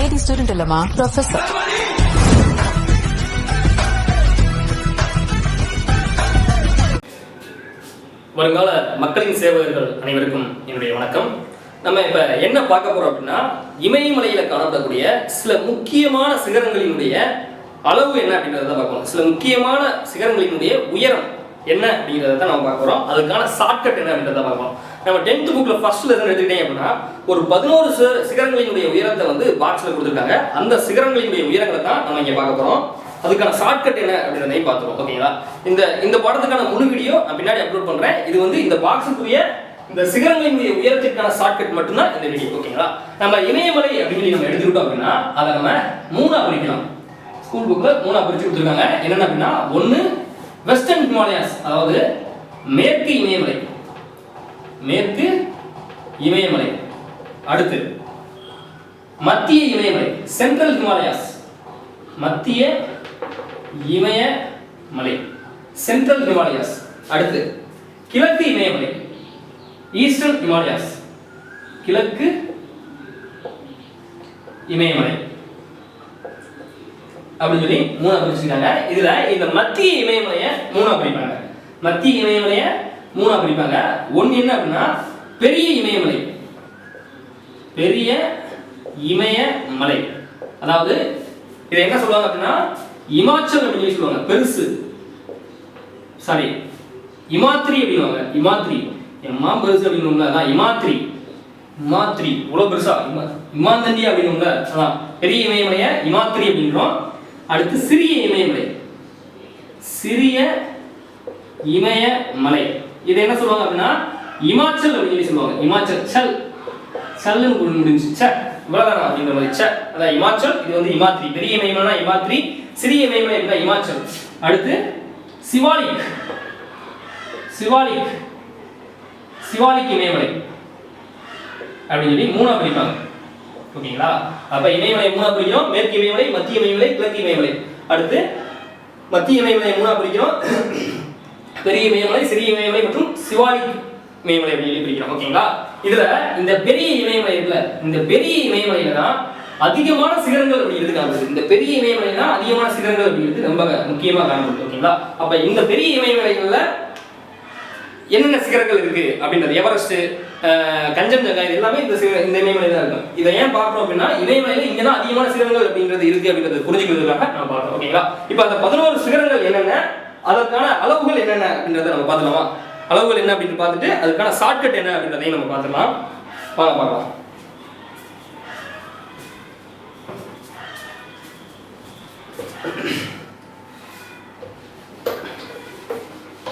Lady student இல்லமா, professor. வருங்கால மக்களின் சேவகர்கள் அனைவருக்கும் என்னுடைய வணக்கம். நம்ம இப்ப என்ன பார்க்க போறோம் அப்படின்னா, இமயமலையில காணப்படக்கூடிய சில முக்கியமான சிகரங்களினுடைய அளவு என்ன அப்படின்றத பார்க்கணும். சில முக்கியமான சிகரங்களினுடைய உயரம் என்ன அப்படிங்கிறத தான் நம்ம பார்க்க போறோம். அதுக்கான ஷார்ட்கட் என்ன அப்படின்றத பார்க்கணும். நம்ம 10th புக்ல ஃபர்ஸ்ட் லெசன் எடுத்துக்கிட்டீங்க அப்படின்னா, ஒரு 11 சிகரங்களினுடைய உயரத்தை வந்து பாக்ஸ்ல கொடுத்துருக்காங்க. அந்த சிகரங்களினுடைய உயரங்களை தான் நம்ம இங்க பார்க்க போறோம். அதுக்கான ஷார்ட்கட் என்ன அப்படின்றதையும் பார்த்துருவோம். ஓகேங்களா? இந்த பாடத்துக்கான முழு வீடியோ நான் பின்னாடி அப்லோட் பண்றேன். இது வந்து இந்த பாக்ஸுக்குரிய இந்த சிகரங்களினுடைய உயரத்திற்கான ஷார்ட்கட் மட்டும்தான் இந்த வீடியோ. ஓகேங்களா? நம்ம இமயமலை அப்படின்னு நம்ம எடுத்துக்கிட்டோம் அப்படின்னா அதை நம்ம 3ஆ பிரிக்கலாம். ஸ்கூல் புக்ல 3ஆ பிரிச்சு கொடுத்துருக்காங்க. என்னென்ன அப்படின்னா, 1 வெஸ்டர்ன் ஹிமாலயாஸ், அதாவது மேற்கு இமயமலை, மேற்கு இமயமலை. அடுத்து மத்திய இமயமலை, சென்ட்ரல் ஹிமாலயாஸ், மத்திய இமயமலை, சென்ட்ரல் ஹிமாலயாஸ். அடுத்து கிழக்கு இமயமலை, ஈஸ்டர்ன் ஹிமாலயாஸ், கிழக்கு இமயமலை அப்படின்னு சொல்லி 3ஆ பிரிச்சிருக்காங்க. இதுல இந்த மத்திய இமயமலையை 3ஆ பிரிப்பாங்க. மத்திய இமயமலையை 3ஆ பிரிப்பாங்க. ஒன்னு என்ன அப்படின்னா பெரிய இமயமலை, பெரிய இமயமலை. அதாவது இதை என்ன சொல்லுவாங்க அப்படின்னா இமாச்சல் அப்படின்னு சொல்லுவாங்க, பெருசு. சாரி, இமாத்ரி அப்படின்வாங்க. இமாத்ரி எம்மா பெருசு அப்படின்னு அதான் இமாத்ரி. இமாத்ரி இவ்வளவு பெருசா, இமாந்தண்டி அப்படின்னு அதான் பெரிய இமயமலையை இமாத்ரி அப்படின்றோம். அடுத்து சிறிய இமயமலை, சிறிய இமயமலை. இதை என்ன சொல்லுவாங்க அப்படின்னா இமாச்சல் அப்படின்னு சொல்லுவாங்க. இமாச்சல் சல் சல்லுன்னு முடிஞ்சு ச இவ்வளவுதான் அப்படிங்கிற மாதிரி ச, அதான் இமாச்சல். இது வந்து இமாத்ரி. பெரிய இமயமலைனா இமாத்ரி, சிறிய இமயமலை அப்படின்னா இமாச்சல். அடுத்து சிவாலிக், சிவாலிக், சிவாலிக் இமயமலை அப்படின்னு சொல்லி 3ஆ பிரிப்பாங்க. ஓகேங்களா? அப்ப இமயமலை 3ஆ பிரிக்கிறோம். மேற்கு இமயமலை, மத்திய இமயமலை, கிழக்கு இமயமலை. அடுத்து மத்திய இமயமலை 3ஆ பிரிக்கிறோம். பெரிய இமயமலை, சிறிய இமயமலை மற்றும் சிவாலிக் இமயமலை அப்படின்னு பிரிக்கிறோம். ஓகேங்களா? இதுல இந்த பெரிய இமயமலை இருக்குல்ல, இந்த பெரிய இமயமலையில தான் அதிகமான சிகரங்கள் அப்படிங்கிறது காணப்படுது. இந்த பெரிய இமயமலையில தான் அதிகமான சிகரங்கள் அப்படிங்கிறது ரொம்ப முக்கியமா காணப்படுது. ஓகேங்களா? அப்ப இந்த பெரிய இமயமலைகள்ல என்னென்ன சிகரங்கள் இருக்கு அப்படின்றது, எவரெஸ்ட், கஞ்சன்ஜங்கா, இது எல்லாமே இந்த இமயமலையில தான் இருக்கும். இதை ஏன் பார்க்கணும் அப்படின்னா, இமயமலையில இங்கதான் அதிகமான சிகரங்கள் அப்படிங்கிறது இருக்கு அப்படின்றது புரிஞ்சுக்கிறதுக்காக நம்ம பார்க்கணும். ஓகேங்களா? இப்ப அந்த 11 சிகரங்கள் என்னென்ன, அதற்கான அளவுகள் என்னென்ன அப்படின்றத நம்ம பார்த்துலாமா? அளவுகள் என்ன அப்படின்னு பார்த்துட்டு அதுக்கான ஷார்ட்கட் என்ன அப்படின்றதையும் நம்ம பார்த்துக்கலாம். வாங்க பார்க்கலாம்.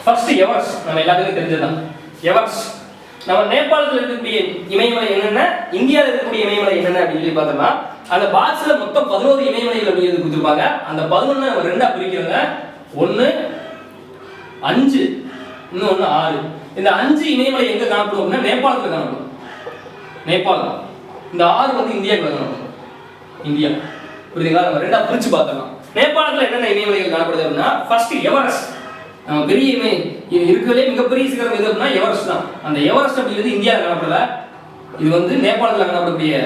ஃபர்ஸ்ட் எவரெஸ்ட், நம்ம எல்லாத்துக்கும் தெரிஞ்சதுதான். எவரெஸ்ட் நம்ம நேபாளத்தில் இருக்கக்கூடிய இமயமலை என்னென்ன, இந்தியாவில் இருக்கக்கூடிய இமயமலை என்னென்ன அப்படின்னு சொல்லி பார்த்தோம்னா, அந்த பாக்ஸ்ல மொத்தம் 11 இமயமலைகள் அப்படிங்கிறது கொடுத்துருப்பாங்க. அந்த 11 நம்ம 2ஆ பிரிக்கிறோங்க. 1 5, இன்னொன்னு 6. இந்த 5 இமயமலை எங்க காணப்படும் அப்படின்னா நேபாளத்தில் காணப்படும். நேபாளம். இந்த 6 வந்து இந்தியாவுக்குள்ள காணப்படும். இந்தியா. புரியுதுங்களா? நம்ம 2ஆ பிரிச்சு பார்த்தோம். நேபாளத்தில் என்னென்ன இமயமலைகள் காணப்படுது அப்படின்னா, ஃபர்ஸ்ட் எவரெஸ்ட். பெரிய இருக்கிறதுலே மிகப்பெரிய சிகரம் எது அப்படின்னா எவரெஸ்ட் தான். அந்த எவரெஸ்ட் அப்படிங்கிறது இந்தியாவில் காணப்படல, இது வந்து நேபாளத்தில் காணப்படக்கூடிய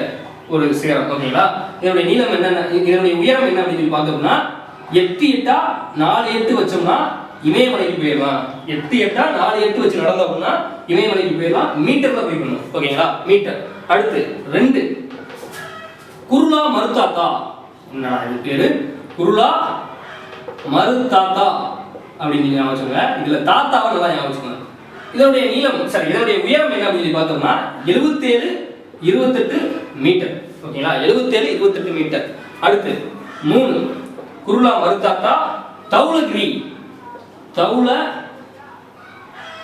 ஒரு சிகரம். ஓகேங்களா? இதனுடைய நீளம் என்னென்ன, இதனுடைய உயரம் என்ன அப்படின்னு சொல்லி பார்த்தோம்னா 8 8 4 8 வச்சோம்னா இமயமலைக்கு போயிடலாம். 8 8 4 8 வச்சு நடந்தோம் அப்படின்னா இமயமலைக்கு போயிடலாம். மீட்டர்ல போய் பண்ணணும். ஓகேங்களா? மீட்டர். அடுத்து 2 குருலா மருதாத்தா. இது பேரு குருலா மருதாத்தா அப்படின்னு ஞாபகம் வச்சுக்கோங்க. இதுல தாத்தாவை நல்லா ஞாபகம் வச்சுக்கோங்க. இதனுடைய நீளம், சரி, இதனுடைய உயரம் என்ன அப்படின்னு சொல்லி பார்த்தோம்னா 77 28 மீட்டர். ஓகேங்களா? 77 28 மீட்டர். அடுத்து 3 குருலா மருதாத்தா தௌலகிரி.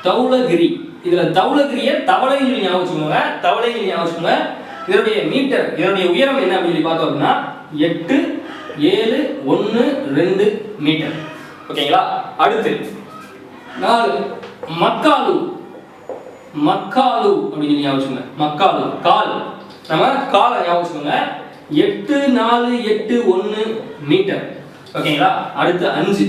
தௌலகிரி. இதுல தௌலகிரிய தவளைன்னு சொல்லி ஞாபகம் வச்சுக்கோங்க. தவளைன்னு ஞாபகம் வச்சுக்கோங்க. இதனுடைய மீட்டர், இதனுடைய உயரம் என்ன அப்படின்னு சொல்லி பார்த்தோம் அப்படின்னா 8 7 1 2 மீட்டர். ஓகேங்களா? அடுத்து 4 மக்காலு. மக்காலு அப்படின்னு ஞாபகம் வச்சுக்கோங்க. மக்காலு கால், நம்ம காலை ஞாபகம் வச்சுக்கோங்க. 8 4 8 1 மீட்டர். ஓகேங்களா? அடுத்து 5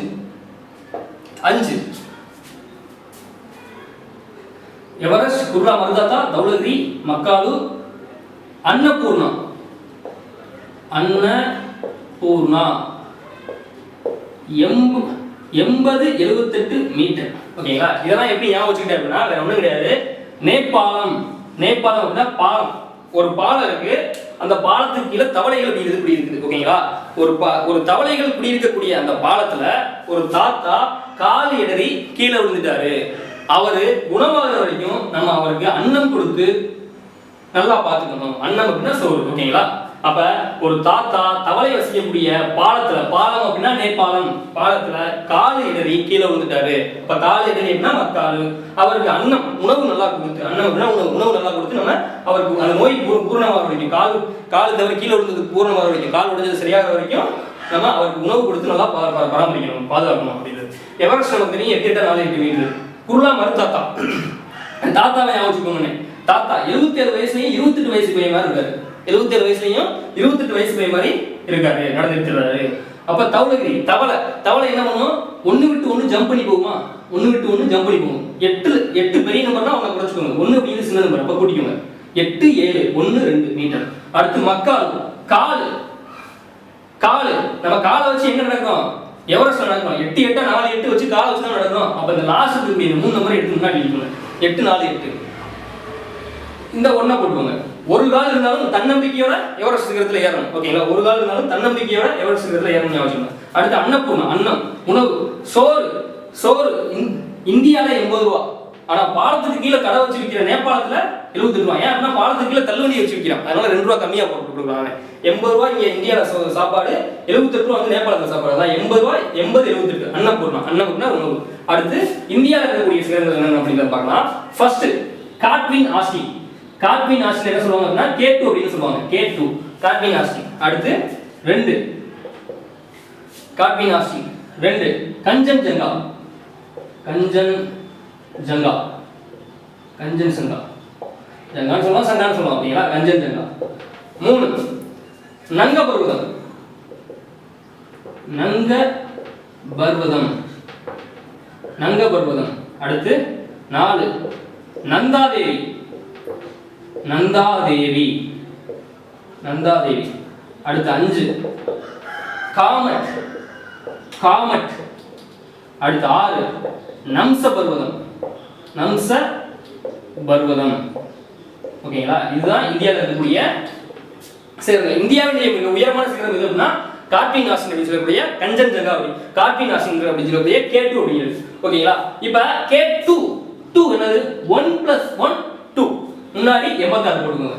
எவரெஸ்ட், குருலா மருதாத்தா, தௌலகிரி, மக்காலு, அன்னபூர்ணா. அன்னபூர்ணா 80-78 மீட்டர். ஓகேங்களா? இதெல்லாம் எப்படி ஞாபகம் வச்சுக்கிட்டே அப்படின்னா வேற ஒன்றும் கிடையாது. நேபாளம் அப்படின்னா பாலம். ஒரு பாலம் இருக்கு, அந்த பாலத்துக்கு கீழே தவளைகள் குடி இருக்குது. ஓகேங்களா? ஒரு தவளைகள் குடியிருக்கக்கூடிய அந்த பாலத்துல ஒரு தாத்தா கால் இடறி கீழே விழுந்துட்டாரு. அவரு குணமாகிற வரைக்கும் நம்ம அவருக்கு அன்னம் கொடுத்து நல்லா பார்த்துக்கணும். அன்னம் அப்படின்னா சோறு. ஓகேங்களா? அப்ப ஒரு தாத்தா தவளை வசிக்கக்கூடிய பாலம் அப்படின்னா நேபாளம் பாலத்துல கால் இடறி கீழே விழுந்துட்டாரு. இப்ப கால் இடறி அப்படின்னா மக்கால். அவருக்கு அன்னம் உணவு நல்லா கொடுத்து, அன்னம் அப்படின்னா உணவு நல்லா கொடுத்து நம்ம அவருக்கு அந்த நோய் பூர்ணமாக வரைக்கும், கால் தவறி கீழே விழுந்ததுக்கு பூர்ணமாக வரைக்கும், கால் உடைஞ்சது சரியாக வரைக்கும் நம்ம அவருக்கு உணவு கொடுத்து நல்லா பராமரிக்கணும், பாதுகாக்கணும் அப்படின்றது. எவரெஸ்ட் நமக்கு தெரியும் 8-8 மீட்டர். குர்லா மருத்தாத்தா தாத்தாவை ஞாபகம் வச்சுக்கோங்க. தாத்தா 77 வயசுலயும் 28 வயசு பையன் மாதிரி இருக்காரு. 77 வயசுலயும் 28 வயசு பையன் மாதிரி இருக்காரு, நடந்துருக்காரு. அப்ப தவளகிரி தவளை என்ன பண்ணும்? ஒன்னு விட்டு ஒன்னு ஜம்ப் பண்ணி போகுமா? ஒன்னு விட்டு ஒன்னு ஜம்ப் பண்ணி போகும். 8 பெரிய நம்பர்னா அவங்க குறைச்சுக்கோங்க. 1 அப்படிங்கிறது சின்ன நம்பர், அப்ப கூட்டிக்கோங்க. 8, 7, 1, 2 மீட்டர். அடுத்து மக்கால் காலு நம்ம காலை வச்சு என்ன நடக்கும்? எவரெஸ்ட் நடக்கும். 8, 8, 4, 8 வச்சு காலை வச்சு தான் நடக்கும். அப்ப இந்த லாஸ்ட் 3 நம்பர் எடுத்து முன்னாடி இருக்கணும். 8, 4, 8 இந்த ஒண்ணா போட்டுக்கோங்க. ஒரு கால் இருந்தாலும் தன்னம்பிக்கையோட எவரெஸ்ட் சிகரத்துல ஏறணும். ஓகேங்களா? ஒரு கால் இருந்தாலும் தன்னம்பிக்கையோட எவரெஸ்ட் சிகரத்துல ஏறணும் ஞாபகம். அடுத்து அன்னபூர்ணா அன்னம் உணவு சோறு இந்தியால 80 ரூபா. ஆனா பாலத்துக்கு கீழே கடை வச்சு விற்கிற நேபாளத்துல 78 ரூபா. ஏன் அப்படின்னா பாலத்துக்கு கீழே தள்ளுவண்டி வச்சு விற்கிறான், அதனால 2 ரூபா கம்மியா போட்டு கொடுக்குறாங்க. 80 ரூபாய் இங்க இந்தியால சாப்பாடு, 78 ரூபா வந்து நேபாளத்துல சாப்பாடு. அதான் 80 ரூபாய் 80-78 அன்னபூர்ணா உணவு. அடுத்து இந்தியாவில் இருக்கக்கூடிய சிகரங்கள் என்னென்ன அப்படிங்கிறத பார்க்கலாம். ஃபர்ஸ்ட் காட்வின் ஆஸ்டி என்ன சொல்லுவாங்க அப்படின்னா K2 அப்படின்னு சொல்லுவாங்க. K2 Godwin ஆஸ்டி. அடுத்து 2 காட்வின் ஆஸ்டி 2 கஞ்சன்ஜங்கா ஜங்கான்னு சொல்லுவாங்க, சங்கான்னு சொல்லுவாங்க. ஓகேங்களா? கஞ்சன்ஜங்கா. 3 நங்க பர்வதம். அடுத்து 4 நந்தாதேவி. அடுத்து 5 காமட். அடுத்து 6 நம்ச பர்வதம். ஓகேங்களா? இதுதான் இந்தியாவில் இருக்கக்கூடிய சிகரங்கள். இந்தியாவினுடைய மிக உயரமான சிகரம் எது அப்படின்னா காட்வின் ஆஸ்டி அப்படின்னு சொல்லக்கூடிய கஞ்சன்ஜங்கா, காட்வின் ஆஸ்டி அப்படின்னு சொல்லக்கூடிய K2 அப்படிங்கிறது. ஓகேங்களா? இப்ப K2 என்னது? 1 + 1 2 முன்னாடி 86 போட்டுக்கோங்க.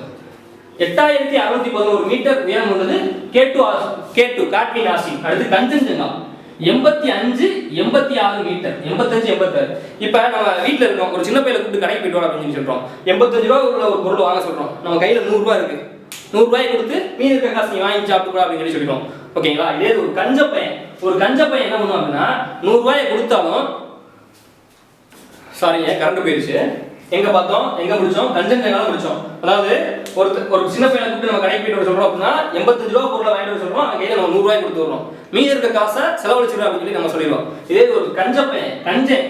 8611 மீட்டர் உயரம் உள்ளது K2 காட்வின் ஆஸ்டி. அடுத்து கஞ்சன்ஜங்கா 85-86 மீட்டர். 85-86. இப்ப நம்ம வீட்டுல இருக்கோம், ஒரு சின்ன பையனை கூப்பிட்டு கடைக்கு போயிட்டு வா அப்படின்னு சொல்றோம். 85 ரூபா உள்ள ஒரு பொருள் வாங்க சொல்றோம். நம்ம கையில 100 ரூபாய் இருக்கு. 100 ரூபாய் கொடுத்து மீதி இருக்க காசு நீ வாங்கி சாப்பிட்டு அப்படின்னு சொல்லிடுறோம். ஓகேங்களா? இதே ஒரு கஞ்ச பையன் என்ன பண்ணுவான் அப்படின்னா 100 ரூபாயை கொடுத்தாலும், சாரிங்க கரண்ட் போயிருச்சு, எங்க முடிச்சோம்? கஞ்சன்ஜங்கால முடிச்சோம். அதாவது ஒரு சின்ன பையனை கூப்பிட்டு நம்ம கடைக்கு போயிட்டு சொல்றோம் அப்படின்னா 85 ரூபா பொருளை வாங்கிட்டு சொல்றோம், அவன் கையில நம்ம 100 ரூபாய் கொடுத்து வரோம், மீதி இருக்க காசை செலவழிச்சிடும் அப்படின்னு சொல்லி நம்ம சொல்லிடுவோம். இதே ஒரு கஞ்சன்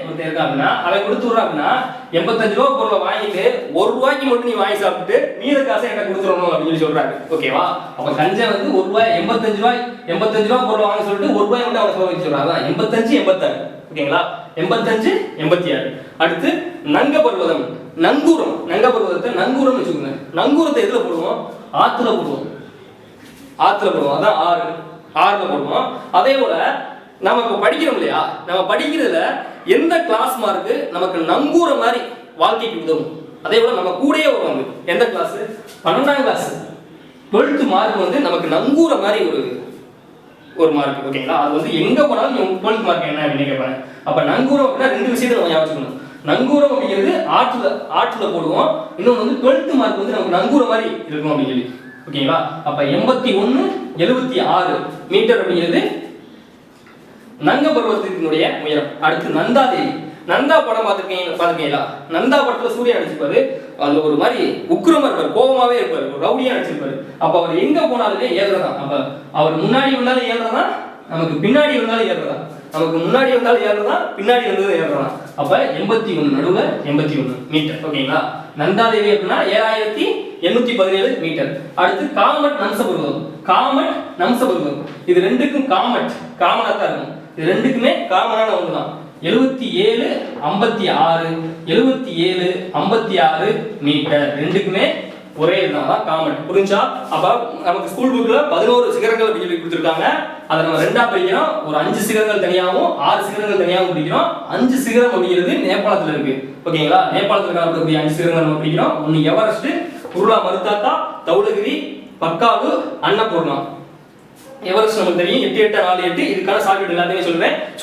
ஒருத்தர் இருக்கா அப்படின்னா அவன் கொடுத்து விடுறான் அப்படின்னா 85 ரூபா பொருளை வாங்கிட்டு 1 ரூபாய்க்கு மட்டும் நீ வாங்கி சாப்பிட்டு மீத காசை எனக்கு கொடுத்துடணும் அப்படின்னு சொல்லி சொல்றாரு. ஓகேவா? அப்ப கஞ்சன் வந்து 1 ரூபாய் 85 ரூபா பொருளை வாங்க சொல்லிட்டு 1 ரூபாய் மட்டும் அவன் செலவழிச்சு சொல்றான். அதான் 85-86. ஓகேங்களா? 85-86. அடுத்து நங்க பர்வதம் நங்கூரத்தை நங்கூரம் வச்சுக்கோங்க. நங்கூரத்தை எதுல போடுவோம்? ஆத்துல போடுவோம். அதான் 6ல போடுவோம். அதே போல நம்ம இப்ப படிக்கிறோம் இல்லையா, நம்ம படிக்கிறதுல எந்த கிளாஸ் மார்க்கு நமக்கு நங்கூர மாதிரி வாழ்க்கைக்கு உதவும், அதே போல நம்ம கூடயே வருவாங்க. எந்த கிளாஸ்? 12ஆம் கிளாஸ் 12th மார்க் வந்து நமக்கு நங்கூர மாதிரி ஒரு மார்க். ஓகேங்களா? அது வந்து எங்க போனாலும் 12th மார்க் என்ன அப்படின்னு கேட்பாங்க. அப்ப நங்கூரம் அப்படின்னா 2 விஷயத்தை நம்ம ஞாபகம் வச்சுக்கணும். நங்கூரம் அப்படிங்கிறது ஆற்றுல போடுவோம். இன்னொன்று வந்து 12th மார்க் வந்து நமக்கு நங்கூரம் மாதிரி இருக்கும் அப்படின்னு சொல்லி. ஓகேங்களா? அப்ப 81-76 மீட்டர் அப்படிங்கிறது நங்க பர்வதத்தினுடைய உயரம். அடுத்து நந்தா படம் பார்த்துருக்கீங்களா? நந்தா படத்துல சூர்யா நடிச்சிருப்பாரு. அதுல ஒரு மாதிரி உக்கிரமா இருப்பாரு, கோபமாவே இருப்பாரு, ஒரு ரவுடியா நடிச்சிருப்பாரு. அப்ப அவர் எங்க போனாலுமே ஏறுறதான். அப்ப அவர் முன்னாடி வந்தாலும் ஏறுறதான், நமக்கு பின்னாடி வந்தாலும் ஏறுறதான். நமக்கு முன்னாடி வந்தாலும் ஏறுறதான், பின்னாடி வந்ததும் ஏறுறதான். அப்ப 81 நடுவுல 81 மீட்டர். ஓகேங்களா? நந்தாதேவி அப்படின்னா 7817 மீட்டர். அடுத்து காமட் காமட் நம்சபர்கம். இது ரெண்டுக்கும் காமனா தான் இருக்கும். இது ரெண்டுக்குமே காமனான ஒன்று தான். 77 56 77 56 மீட்டர் ரெண்டுக்குமே ஒரே இதுதான் காமன். புரிஞ்சா? அப்ப நமக்கு ஸ்கூல் புக்ல 11 சிகரங்கள் அப்படி சொல்லி கொடுத்துருக்காங்க. அதை நம்ம ரெண்டா பிரிக்கிறோம். ஒரு 5 சிகரங்கள் தனியாகவும் 6 சிகரங்கள் தனியாகவும் பிரிக்கிறோம். 5 சிகரம் அப்படிங்கிறது நேபாளத்துல இருக்கு. ஓகேங்களா? நேபாளத்துல இருக்கக்கூடிய 5 சிகரங்கள் நம்ம பிரிக்கிறோம். ஒன்னு எவரெஸ்ட், குருலா மருதாத்தா, தௌலகிரி, பக்காலு, அன்னபூர்ணா. எவரெஸ்ட் நமக்கு தெரியும் 8848. இதுக்கான ஷார்ட்கட் எல்லாத்தையுமே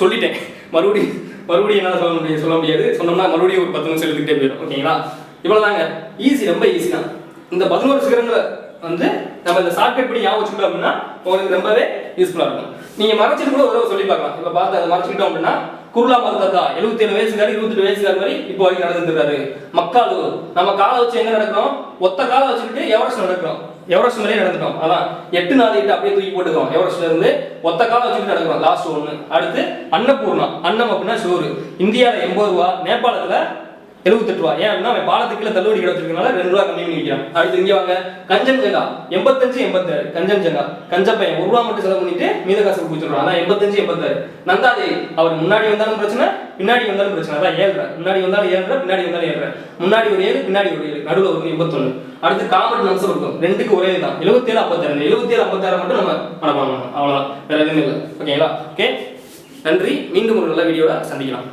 சொல்லிட்டேன். மறுபடியும் என்னால சொல்ல முடியாது. சொன்னோம்னா மறுபடியும் ஒரு 10 நிமிஷம் எழுதிக்கிட்டே போயிடும். ஓகேங்களா? இவ்வளவுதாங்க. ஈஸி, ரொம்ப ஈஸி தான். இந்த 11 சிகரங்களை வந்து நம்ம இந்த ஷார்ட்கட் படி ஞாபகம் வச்சுக்கிட்டோம் அப்படின்னா உங்களுக்கு ரொம்பவே யூஸ்ஃபுல்லா இருக்கும். நீங்க மறைச்சிட்டு கூட ஒரு தடவை சொல்லி பார்க்கலாம். இப்ப பார்த்து அதை மறைச்சிக்கிட்டோம் அப்படின்னா குருலா மருதாத்தா 77 வயசுக்காரு 28 வயசுக்காரு மாதிரி இப்போ வரைக்கும் நடந்துருக்காரு. மக்காலு நம்ம காலை வச்சு எங்க நடக்கிறோம்? ஒத்த காலை வச்சுக்கிட்டு எவரெஸ்ட் நடக்கிறோம். எவரெஸ்ட் மேலே நடந்துட்டோம். அதான் 8 4 8 அப்படியே தூக்கி போட்டுக்கிறோம். எவரெஸ்ட்ல இருந்து ஒத்த காலை வச்சுக்கிட்டு நடக்கிறோம். லாஸ்ட் ஒன்று. அடுத்து அன்னபூர்ணா. அன்னம் அப்படின்னா சோறு. இந்தியாவில் 80 ரூபா, நேபாளத்துல 78 ரூபா. ஏன் அப்படின்னா அவன் பாலத்துக்குள்ள தள்ளுபடி கிடைச்சிருக்கனால 2 ரூபா கம்மி பண்ணி விற்கிறான். அடுத்து இங்கே வாங்க, கஞ்சன்ஜங்கா 85 86. கஞ்சன்ஜங்கா கஞ்சப்பையன் 1 ரூபா மட்டும் செலவு பண்ணிட்டு மீத காசு கொடுத்துருவான். அதான் 85 86. நந்தாதேவி அவர் முன்னாடி வந்தாலும் பிரச்சனை, பின்னாடி வந்தாலும் பிரச்சனை. அதான் 7. முன்னாடி வந்தாலும் 7, பின்னாடி வந்தாலும் 7. முன்னாடி ஒரு 7, பின்னாடி ஒரு 7, நடுவில் ஒரு 81. அடுத்து காமட் நம்சம் இருக்கும். ரெண்டுக்கு ஒரே தான் 77 52. 77 56 மட்டும் நம்ம மனப்பாடம் பண்ணணும். அவ்வளோதான், வேற எதுவும் இல்லை. ஓகேங்களா? ஓகே, நன்றி. மீண்டும் ஒரு நல்ல வீடியோட சந்திக்கலாம்.